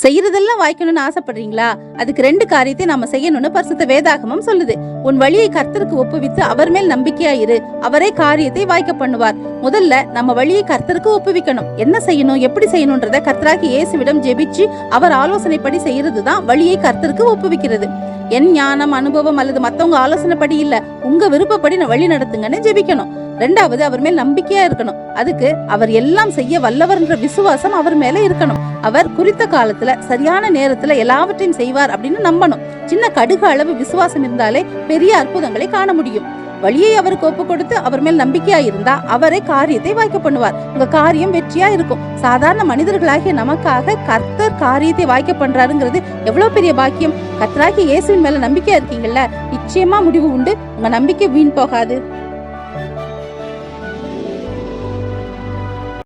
செய்யறதெல்லாம் வாய்க்கணும்னு ஆசைப்படுறீங்களா? அதுக்கு 2 காரியத்தை நாம செய்யணும்னு பரிசுத்த வேதாகமம் சொல்லுது. உன் வழியை கர்த்தருக்கு ஒப்புவித்து அவர் மேல் நம்பிக்கையா இரு, அவரே காரியத்தை வாய்க்க பண்ணுவார். முதல்ல நம்ம வழியை கர்த்தருக்கு ஒப்புவிக்கணும். என்ன செய்யணும், எப்படி செய்யணும்ன்றத கர்த்தராகி இயேசுவிடம் ஜெபிச்சு அவர் ஆலோசனைப்படி செய்யறதுதான் வழியை கர்த்தருக்கு ஒப்புவிக்கிறது. என் ஞானம், அனுபவம் அல்லது மத்தவங்க ஆலோசனைப்படி இல்ல, உங்க விருப்பப்படி வழி நடத்துங்கன்னு ஜெபிக்கணும். 2வது, அவர் மேல் நம்பிக்கையா இருக்கணும். அதுக்கு அவர் எல்லாம் செய்ய வல்லவர்ன்ற விசுவாசம் அவர் மேல இருக்கணும். அவர் குறித்த காலத்துல சரியான நேரத்துல எல்லாவற்றையும் செய்வார் அப்படின்னு நம்பணும். சின்ன கடுகு அளவு விசுவாசம் இருந்தாலே பெரிய அற்புதங்களை காண முடியும். வழியை அவருக்கு ஒப்பு கொடுத்து அவர் மேல் நம்பிக்கையா இருந்தா அவரே காரியத்தை வாய்க்க பண்ணுவார். உங்க காரியம் வெற்றியா இருக்கும். சாதாரண மனிதர்களாகிய நமக்காக கர்த்தர் காரியத்தை வாய்க்க பண்றாருங்கிறது எவ்வளவு பெரிய பாக்கியம். கர்த்தராகிய இயேசுவின் மேல நம்பிக்கையா இருக்கீங்கல்ல, நிச்சயமா முடிவு உண்டு. உங்க நம்பிக்கை வீண் போகாது.